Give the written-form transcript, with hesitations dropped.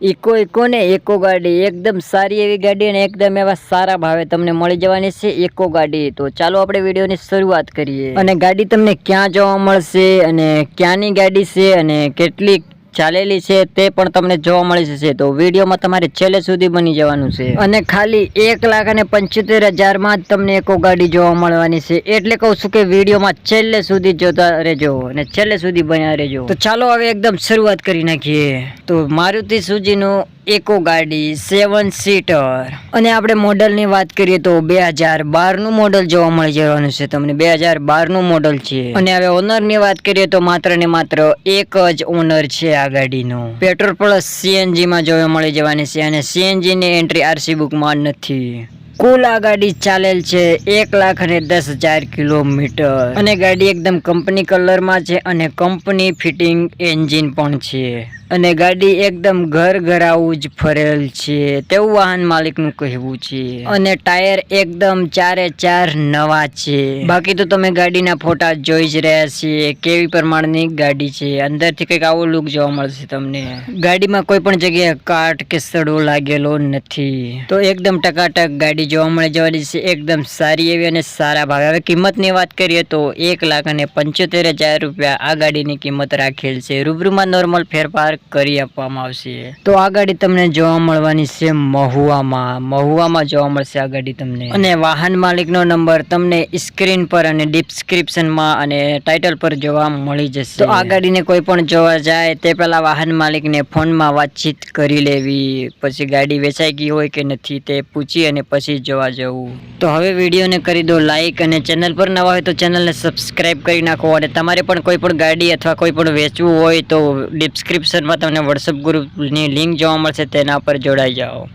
Eco ને એકો ગાડી એકદમ સારી એવી ગાડી અને એકદમ એવા સારા ભાવે તમને મળી જવાની છે એકો ગાડી। તો ચાલો આપણે વિડીયોની શરૂઆત કરીએ અને ગાડી તમને ક્યાં જોવા મળશે અને ક્યાંની ગાડી છે અને કેટલી ચાલેલી છે તે પણ તમને જોવા મળી જશે। તો વિડીયોમાં તમારે છેલ્લે સુધી બની જવાનું છે અને ખાલી 1,75,000 માં જ તમને એકો ગાડી જોવા મળવાની છે। એટલે કહું છું કે વિડીયોમાં છેલ્લે સુધી જોતા રહેજો અને છેલ્લે સુધી બન્યા રહેજો। તો ચાલો હવે એકદમ શરૂઆત કરી નાખીએ। તો મારુતિ સુઝુકી એકો ગાડી 7 સીટર અને આપણે મોડલની વાત કરીએ તો 2012 નું મોડલ જોવા મળી જવાનું છે તમને। 2012 નું મોડલ છે અને હવે ઓનરની વાત કરીએ તો માત્ર ને માત્ર એક જ ઓનર છે આ ગાડીનો। પેટ્રોલ પ્લસ સીએનજી માં જોવા મળી જવાની છે અને સીએનજી ની એન્ટ્રી આરસી બુક માં નથી। કુલ આ ગાડી ચાલેલ છે 1,10,000 કિલોમીટર અને ગાડી એકદમ કંપની કલર માં છે અને કંપની ફિટિંગ એન્જિન પણ છે અને ગાડી એકદમ ઘરાવું જ ફરેલ છે તેવું વાહન માલિક નું કહેવું છે અને ટાયર એકદમ 4 નવા છે। બાકી તો તમે ગાડીના ફોટા જોઈ જ રહ્યા છીએ કેવી પ્રમાણની ગાડી છે। અંદરથી કંઈક આવો લુક જોવા મળશે તમને। ગાડીમાં કોઈ પણ જગ્યાએ કાટ કે સડો લાગેલો નથી તો એકદમ ટકાટક ગાડી જોવા મળી જવાની છે એકદમ સારી એવી અને સારા ભાવે। હવે કિંમતની વાત કરીએ તો 1,75,000 રૂપિયા આ ગાડીની કિંમત રાખેલ છે। રૂબરૂમાં નોર્મલ ફેરફાર કરી આપવામાં આવશે। તો આ ગાડી તમને જોવા મળવાની છે મહુવામાં જોવા મળશે આ ગાડી તમને અને વાહન માલિકનો નંબર તમને સ્ક્રીન પર અને ડિસ્ક્રિપ્શનમાં અને ટાઇટલ પર જોવા મળી જશે। તો આ ગાડીને કોઈ પણ જોવા જાય તે પહેલા વાહન માલિકને ફોનમાં વાતચીત કરી લેવી પછી ગાડી વેચાઈ ગઈ હોય કે નથી તે પૂછી અને પછી જોવા જવું। તો હવે વિડીયોને કરી દો લાઈક અને ચેનલ પર નવા હોય તો ચેનલને સબસ્ક્રાઇબ કરી નાખો અને તમારે પણ કોઈ પણ ગાડી અથવા કોઈ પણ વેચવું હોય તો ડિસ્ક્રિપ્શનમાં તમને વોટ્સઅપ ગ્રુપની લિંક જોવા મળશે તેના પર જોડાઈ જાઓ।